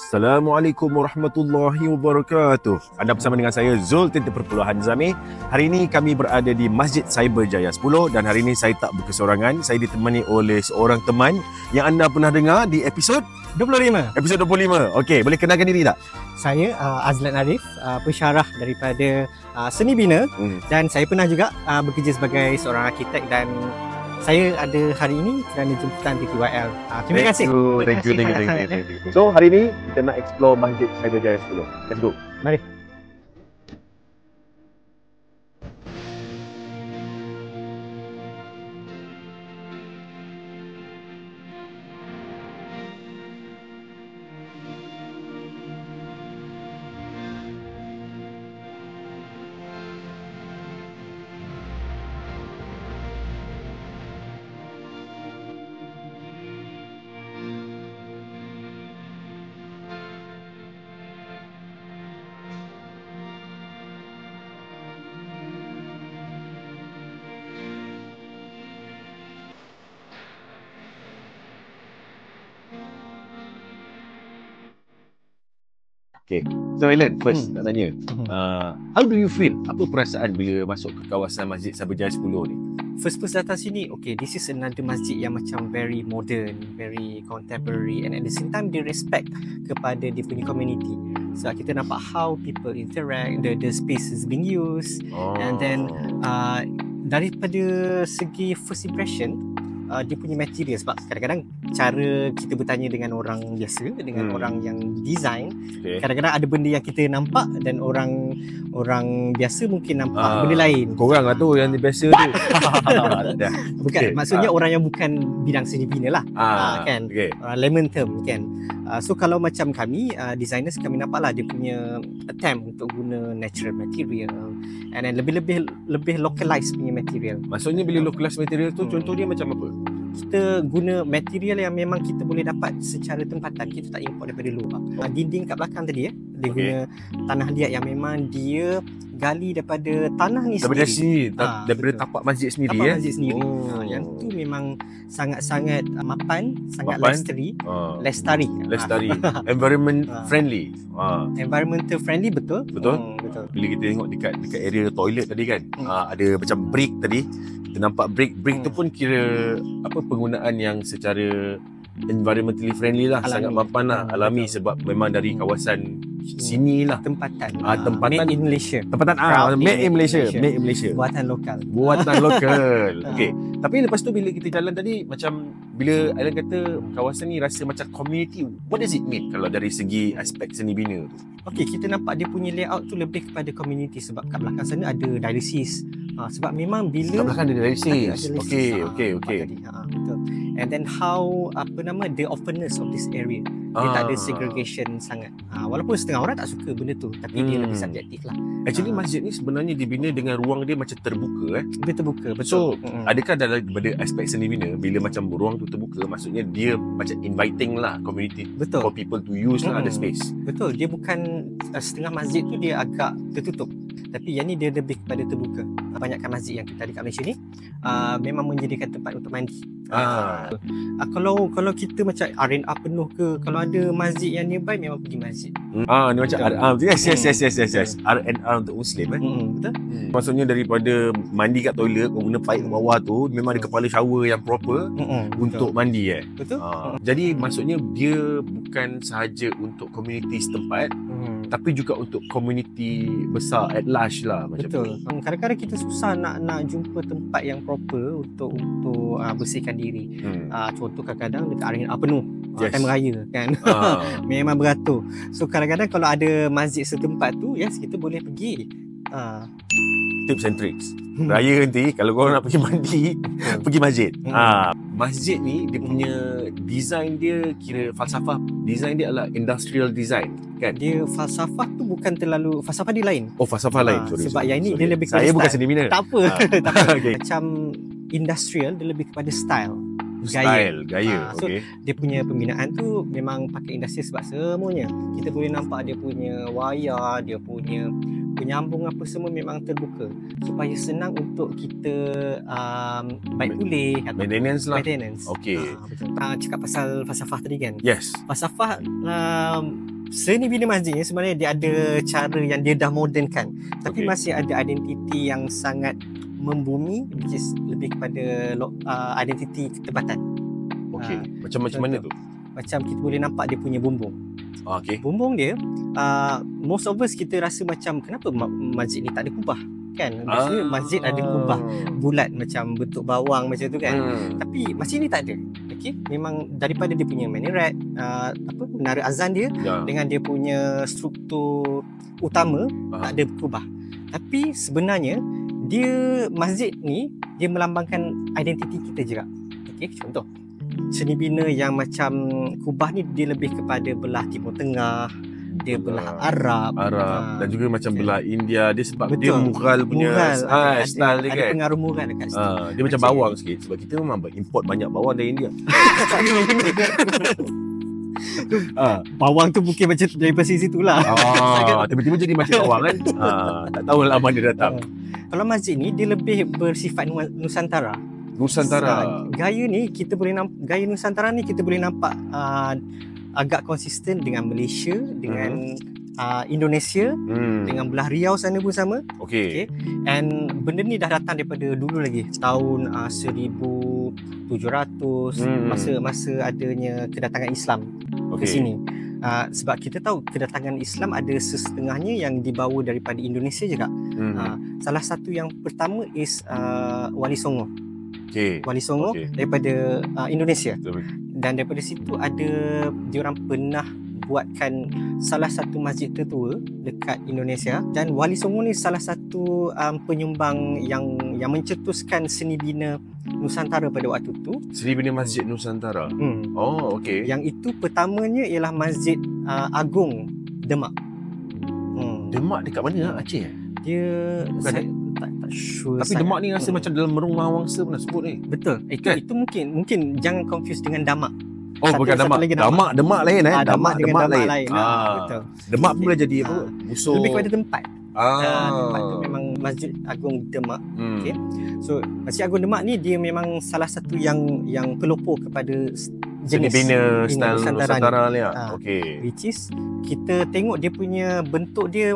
Assalamualaikum warahmatullahi wabarakatuh. Anda bersama dengan saya Zul Tintin Perpuluhan Zami. Hari ini kami berada di Masjid Cyberjaya 10 dan hari ini saya tak berkesorangan. Saya ditemani oleh seorang teman yang anda pernah dengar di episod 25. Episod 25. Okey, boleh kenalkan diri tak? Saya Azlan Arif, pensyarah daripada Seni Bina dan saya pernah juga bekerja sebagai seorang arkitek dan saya ada hari ini kerana jemputan PTYL. Terima kasih. Thank you. So, hari ini kita nak explore Masjid Cyberjaya 10. Let's go. Mari. Okay. So Alan, first nak tanya, how do you feel? Apa perasaan bila masuk ke kawasan Masjid Cyberjaya 10 ni? First datang sini, okay, this is another masjid yang macam very modern, very contemporary and at the same time dia respect kepada dia punya community. So kita nampak how people interact, the space is being used, and then daripada segi first impression, dia punya material, sebab kadang-kadang cara kita bertanya dengan orang biasa, dengan orang yang design, kadang-kadang ada benda yang kita nampak dan orang biasa mungkin nampak benda lain. Korang lah tu yang biasa tu. Bukan, maksudnya orang yang bukan bidang seni bina lah, kan, layman term kan. So kalau macam kami designers, kami nampak lah dia punya attempt untuk guna natural material and then lebih localized punya material. Maksudnya bila localized material tu contoh dia macam apa? Kita guna material yang memang kita boleh dapat secara tempatan, kita tak import daripada luar. Dinding kat belakang tadi dia guna tanah liat yang memang dia gali daripada tanah ni daripada sendiri. Daripada tapak masjid sendiri. Tapak masjid sendiri. Yang tu memang sangat-sangat mapan, sangat lestari. Environment friendly. Environmental friendly, betul. Betul. Bila kita tengok dekat area toilet tadi kan, ada macam brick tadi. Kita nampak brick tu pun kira apa, penggunaan yang secara environmentally friendly lah, alami. Sangat mapan lah, alami, sebab memang dari kawasan sini lah, tempatan made in Malaysia, made in Malaysia, buatan lokal. Okay. Tapi lepas tu bila kita jalan tadi, macam bila Alan kata kawasan ni rasa macam community, what does it mean kalau dari segi aspek seni bina tu? Okay, kita nampak dia punya layout tu lebih kepada community, sebab kat belakang sana ada dialysis. Sebab memang bila kat belakang ada dialysis. Okay. Betul. And then how the openness of this area, dia tak ada segregation sangat. Walaupun setengah orang tak suka benda tu, tapi dia lebih subjektif lah. Actually masjid ni sebenarnya dibina dengan ruang dia macam terbuka. Lebih terbuka, So betul. adakah daripada aspek seni bina, bila macam ruang tu terbuka, maksudnya dia macam inviting lah community, betul, for people to use lah, ada space. Betul, dia bukan setengah masjid tu dia agak tertutup, tapi yang ni dia lebih kepada terbuka. Banyakkan masjid yang kita ada kat Malaysia ni memang menyediakan tempat untuk mandi. Kalau kita macam R&R penuh ke, kalau ada masjid yang nearby, memang pergi masjid. Ni macam yes. R&R untuk Muslim betul. Maksudnya daripada mandi kat toilet, kau guna pipe kat bawah tu, memang ada kepala shower yang proper untuk mandi. Betul. Jadi maksudnya dia bukan sahaja untuk komuniti setempat, tapi juga untuk komuniti besar at large lah, macam betul. Kadang-kadang kita susah nak jumpa tempat yang proper untuk bersihkan diri. Contoh kadang-kadang dekat R&R penuh, time raya kan. Memang beratur. So kadang-kadang kalau ada masjid setempat tu, kita boleh pergi. Tips and tricks. Raya nanti kalau korang nak pergi mandi, pergi masjid. Masjid ni dia punya design dia, kira falsafah design dia adalah industrial design kan. Dia falsafah tu bukan terlalu, falsafah dia lain. Falsafah lain. Sebab yang ni dia lebih kepada saya style. Bukan seni bina. Tak apa. Okay. Macam industrial, dia lebih kepada style. Gaya. So dia punya pembinaan tu memang pakai industri, sebab semuanya kita boleh nampak dia punya wayar, dia punya penyambung apa semua memang terbuka supaya senang untuk kita baik pulih atau maintenance lah. Maintenance. Okey. Betul. Cakap pasal falsafah tadi kan. Yes. Falsafah seni bina masjid ni sebenarnya dia ada cara yang dia dah modernkan, tapi masih ada identiti yang sangat membumi, which is lebih kepada identiti ketepatan. Macam mana tu? Macam kita boleh nampak dia punya bumbung. Bumbung dia, most of us kita rasa macam kenapa masjid ni tak ada kubah kan? Biasanya masjid ada kubah bulat macam bentuk bawang macam tu kan. Tapi masjid ni tak ada. Memang daripada dia punya minaret, menara azan dia dengan dia punya struktur utama tak ada kubah. Tapi sebenarnya masjid ni dia melambangkan identiti kita juga. Contoh, seni bina yang macam kubah ni dia lebih kepada belah Timur Tengah, dia belah Arab dan juga macam belah India. Dia sebab dia mughal punya style dia kan. Ada pengaruh mughal dekat situ. Dia macam bawang sikit sebab kita memang import banyak bawang dari India. Bawang tu mungkin macam daripada situ lah. Tiba-tiba jadi macam bawang kan. Tak tahulah mana datang. Kalau masjid ni dia lebih bersifat Nusantara. Gaya ni kita boleh gaya Nusantara ni kita boleh nampak agak konsisten dengan Malaysia, dengan Indonesia, dengan belah Riau sana pun sama. And benda ni dah datang daripada dulu lagi, tahun 1700, masa adanya kedatangan Islam ke sini. Sebab kita tahu kedatangan Islam ada setengahnya yang dibawa daripada Indonesia juga. Salah satu yang pertama is Wali Songo. Wali Songo daripada Indonesia. Dan daripada situ ada diorang pernah buatkan salah satu masjid tertua dekat Indonesia, dan Wali Songo ni salah satu penyumbang yang mencetuskan seni bina Nusantara pada waktu tu. Seni bina Masjid Nusantara. Yang itu pertamanya ialah Masjid Agung Demak. Demak dekat mana? Aceh? Dia tak sure. Tapi Demak ni rasa macam dalam Merung Mahawangsa pernah sebut ni. Betul. Itu mungkin jangan confuse dengan Damak. Bukan Damak. Demak lain Damak lain. Betul. Demak pun boleh jadi apa? Musuh. Lebih kepada tempat. Tempat tu memang Masjid Agung Demak. So Masjid Agung Demak ni dia memang salah satu yang pelopor kepada jenis bina style Nusantara ni. Which is kita tengok dia punya bentuk dia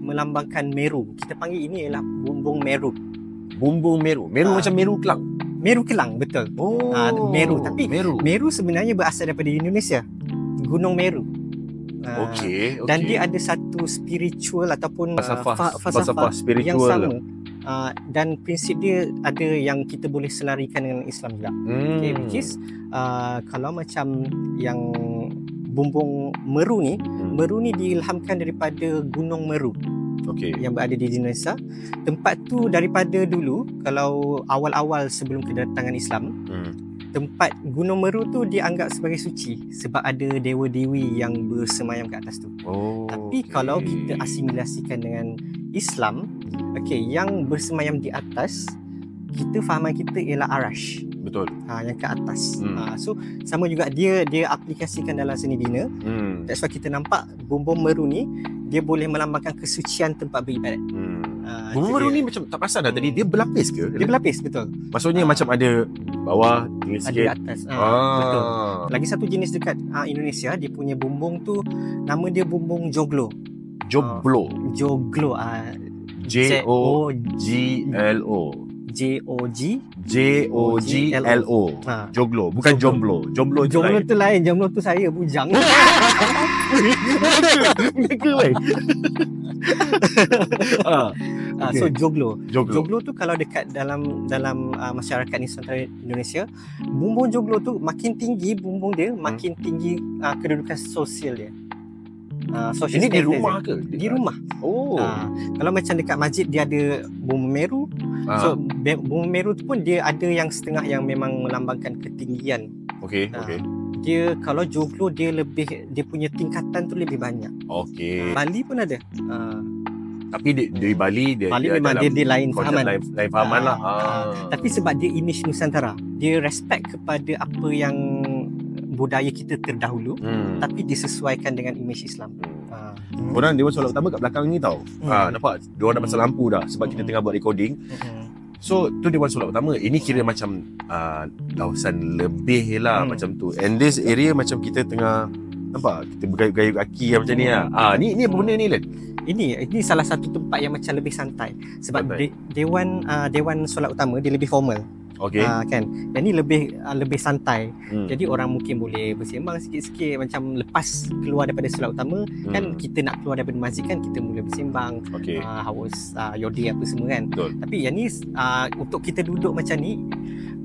melambangkan Meru. Kita panggil ini ialah bumbung Meru. Macam Meru Kelang. Meru Kelang, betul. Meru. Tapi Meru sebenarnya berasal daripada Indonesia. Gunung Meru. Dan dia ada satu spiritual ataupun falsafah spiritual yang sama. Dan prinsip dia ada yang kita boleh selarikan dengan Islam juga. Which is kalau macam yang bumbung Meru ni, Meru ni diilhamkan daripada Gunung Meru. Yang berada di Indonesia. Tempat tu daripada dulu, kalau awal-awal sebelum kedatangan Islam, tempat Gunung Meru tu dianggap sebagai suci sebab ada dewa-dewi yang bersemayam ke atas tu. Tapi kalau kita asimilasikan dengan Islam, yang bersemayam di atas, kita fahaman kita ialah Arash. Betul. Yang ke atas. So sama juga dia aplikasikan dalam seni bina. That's why kita nampak bumbung Meru ni dia boleh melambangkan kesucian tempat beribadat. Bumbung Meru ni macam tak perasan dah tadi, dia berlapis ke? Dia berlapis, betul. Maksudnya macam ada bawah, tinggi sikit, ada atas. Betul. Lagi satu jenis dekat Indonesia, dia punya bumbung tu nama dia bumbung joglo. Joglo. Joglo. Joglo. Joglo. Joglo, bukan jomblo. Jomblo tu lain. Jomblo tu saya bujang. So joglo tu kalau dekat dalam masyarakat Nusantara Indonesia, bumbung joglo tu makin tinggi bumbung dia, makin tinggi kedudukan sosial dia. Ini di rumah ke? Di rumah. Kalau macam dekat masjid dia ada bumbung Meru. So bumbung Meru tu pun dia ada yang setengah yang memang melambangkan ketinggian. Dia kalau joglo dia punya tingkatan tu lebih banyak. Bali pun ada. Tapi di Bali dia memang dia lain fahaman. Lain fahaman lah. Tapi sebab dia image Nusantara, dia respect kepada apa yang budaya kita terdahulu, tapi disesuaikan dengan image Islam. Orang Dewan Solat Utama kat belakang ni tau. Nampak diorang dah pasang lampu dah sebab kita tengah buat recording. So tu Dewan Solat Utama. Ini kira macam kawasan lebih lah macam tu. And this area macam kita tengah Nampak? Kita bergayut-gayut kaki macam ni lah. Ni apa benda ni, Len? Ini salah satu tempat yang macam lebih santai. Sebab dewan solat utama dia lebih formal. Okey. Kan. Yang ni lebih santai. Jadi orang mungkin boleh bersembang sikit-sikit macam lepas keluar daripada solat utama kan, kita nak keluar daripada masjid kan, kita mula bersembang. How was your day apa semua kan. Betul. Tapi yang ni untuk kita duduk macam ni,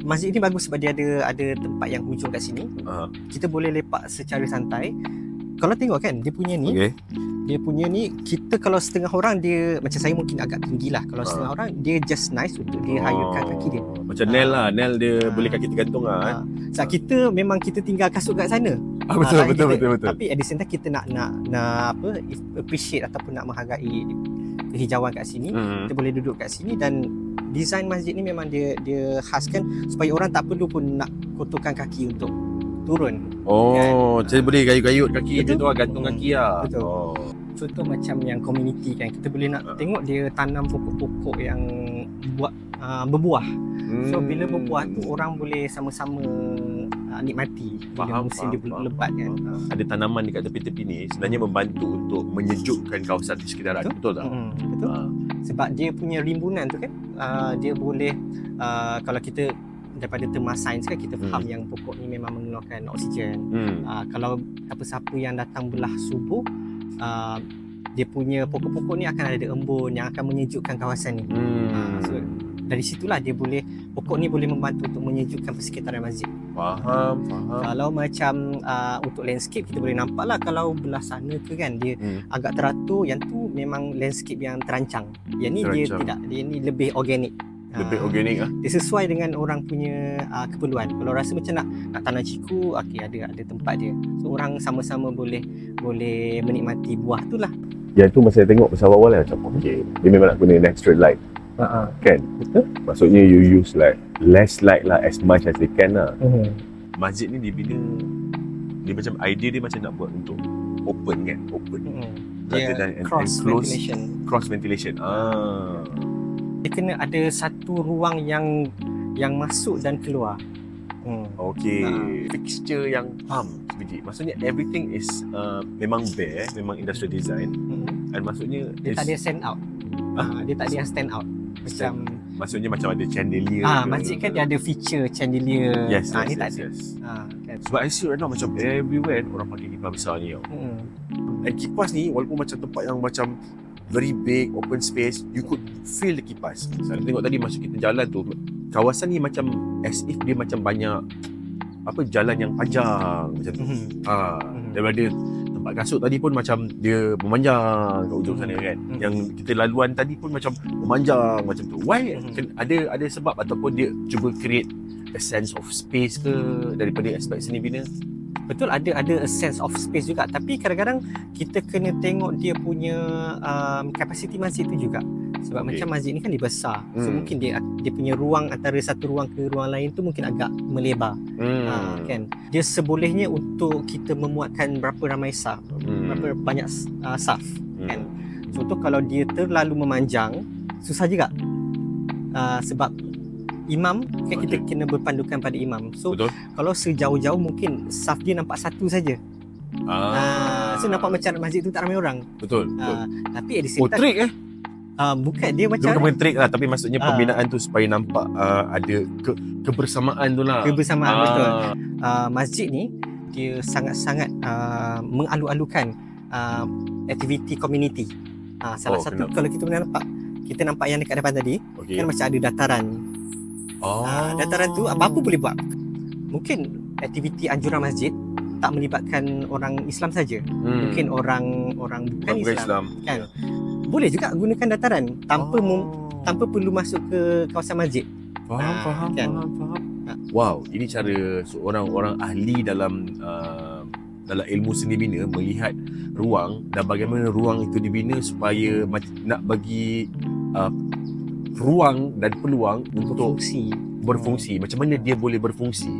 masjid ni bagus sebab dia ada tempat yang hujung kat sini. Kita boleh lepak secara santai. Kalau tengok kan dia punya ni, dia punya ni, kita kalau setengah orang dia macam saya mungkin agak tinggi lah. Kalau setengah orang dia just nice untuk dia hayarkan kaki dia. Macam nail lah, nail dia boleh kaki tergantung lah. Sebab kita memang kita tinggal kasut kat sana. Betul. Tapi at the same time kita nak apa, appreciate ataupun nak menghargai kehijauan kat sini. Kita boleh duduk kat sini dan design masjid ni memang dia khaskan supaya orang tak perlu pun nak kotorkan kaki untuk turun. Jadi boleh gayut-gayut kaki macam tu lah, gantung kaki lah. Betul. Contoh macam yang community kan, kita boleh nak tengok dia tanam pokok-pokok yang berbuah. So bila berbuah tu orang boleh sama-sama nikmati bila musim dia lebat kan. Ada tanaman dekat tepi-tepi ni sebenarnya membantu untuk menyejukkan kawasan di sekitaran. Betul tak? Betul. Sebab dia punya rimbunan tu kan, dia boleh kalau kita daripada terma sains kan, kita faham yang pokok ni memang mengeluarkan oksigen. Kalau siapa-siapa yang datang belah subuh, dia punya pokok-pokok ni akan ada embun yang akan menyejukkan kawasan ni. So dari situlah pokok ni boleh membantu untuk menyejukkan persekitaran masjid. Faham. Kalau macam untuk landscape, kita boleh nampak lah kalau belah sana ke kan, dia agak teratur. Yang tu memang landscape yang terancang. Yang ni dia tidak, dia ni lebih organik. Lebih organik lah. Dia sesuai dengan orang punya keperluan. Kalau rasa macam nak tanam ciku, ada tempat dia. So orang sama-sama boleh menikmati buah tu lah. Yang tu masa saya tengok pasal awal macam dia memang nak guna natural light. Kan? Betul. Maksudnya you use like less light lah, as much as they can lah. Masjid ni dibina, dia macam idea dia macam nak buat untuk open kan, rather than cross ventilation. Cross ventilation. Dia kena ada satu ruang yang masuk dan keluar. Fixture yang sebiji. Maksudnya everything is memang bare, memang industrial design. Dan maksudnya dia tak ada stand out. Dia tak ada yang stand out. Maksudnya macam ada chandelier. Masjid kan dia ada feature chandelier. Yes, ni tak ada. Kan. Sebab I see right now macam everywhere orang pakai kipas besar ni tau. And kipas ni walaupun macam tempat yang macam very big, open space, you could feel the kipas. Saya tengok tadi masa kita jalan tu, kawasan ni macam as if dia macam banyak jalan yang panjang macam tu. Daripada tempat kasut tadi pun macam dia memanjang kat ujung sana kan. Yang kita laluan tadi pun macam memanjang macam tu. Why? Ada sebab ataupun dia cuba create a sense of space ke daripada aspek seni bina? Betul, ada a sense of space juga. Tapi kadang-kadang kita kena tengok dia punya kapasiti masjid tu juga. Sebab macam masjid ni kan dia besar. So mungkin dia punya ruang antara satu ruang ke ruang lain tu mungkin agak melebar. Kan. Dia sebolehnya untuk kita memuatkan berapa ramai saf, berapa banyak saf kan. Contoh kalau dia terlalu memanjang, susah juga. Sebab imam kan, kita kena berpandukan pada imam. So betul. Kalau sejauh-jauh mungkin saf dia nampak satu saja. So nampak macam masjid tu tak ramai orang. Betul. Tapi at the same time, trik bukan dia macam bukan trik lah, tapi maksudnya pembinaan tu supaya nampak ada kebersamaan tu lah. Kebersamaan betul. Masjid ni dia sangat-sangat mengalu-alukan aktiviti community. Salah satu kalau kita nampak yang dekat depan tadi, kan macam ada dataran. Dataran tu apa-apa boleh buat. Mungkin aktiviti anjuran masjid tak melibatkan orang Islam saja. Mungkin orang bukan Islam kan. Boleh juga gunakan dataran tanpa perlu masuk ke kawasan masjid. Faham. Wow, ini cara seorang orang ahli dalam ilmu seni bina melihat ruang dan bagaimana ruang itu dibina supaya nak bagi ruang dan peluang untuk berfungsi. Macam mana dia boleh berfungsi.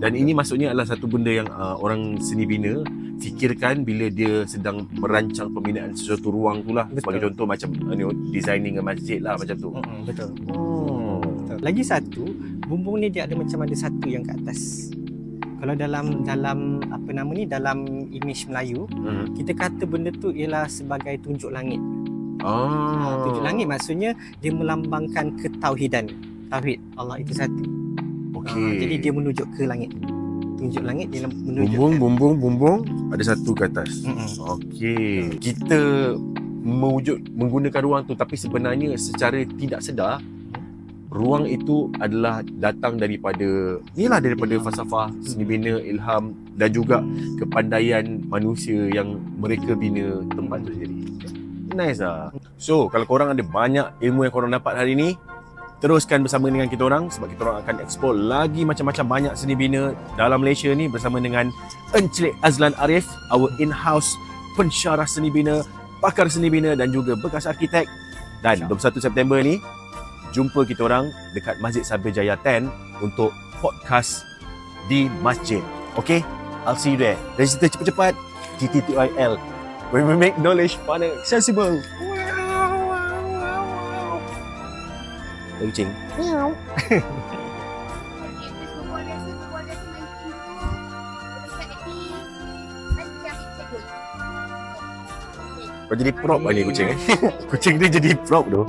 Dan ini maksudnya adalah satu benda yang orang seni bina fikirkan bila dia sedang merancang pembinaan sesuatu ruang tu lah. Sebagai contoh macam designing a masjid lah macam tu. Betul. Lagi satu, bumbung ni dia ada satu yang kat atas. Kalau dalam apa nama ni, dalam image Melayu, kita kata benda tu ialah sebagai tunjuk langit. Tunjuk langit maksudnya dia melambangkan ketauhidan. Tauhid Allah itu satu. Jadi dia menunjuk ke langit. Tunjuk langit dia menunjuk bumbung ada satu ke atas. Okey. Kita menggunakan ruang tu, tapi sebenarnya secara tidak sedar ruang itu adalah datang daripada falsafah seni bina, ilham dan juga kepandaian manusia yang mereka bina tempat tu sendiri. Nice lah. So kalau korang ada banyak ilmu yang korang dapat hari ni, teruskan bersama dengan kita orang, sebab kita orang akan explore lagi macam-macam banyak seni bina dalam Malaysia ni bersama dengan Encik Azlan Arif, our in-house pensyarah seni bina, pakar seni bina dan juga bekas arkitek. Dan 21 September ni jumpa kita orang dekat Masjid Sabir Jaya 10 untuk podcast di masjid. Okay, I'll see you there. Register cepat-cepat. TTTIL, where we make knowledge fun and accessible. Kucing. Meow. Kau jadi prop ni kucing eh? Kucing dia jadi prop tu.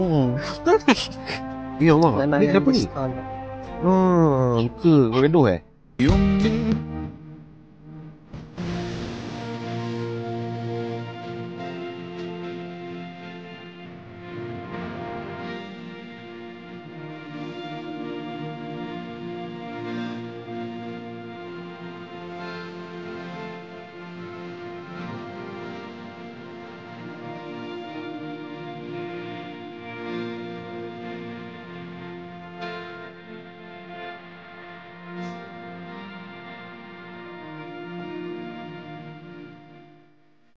Ya Allah. Ni apa ni? Ke kau gaduh eh?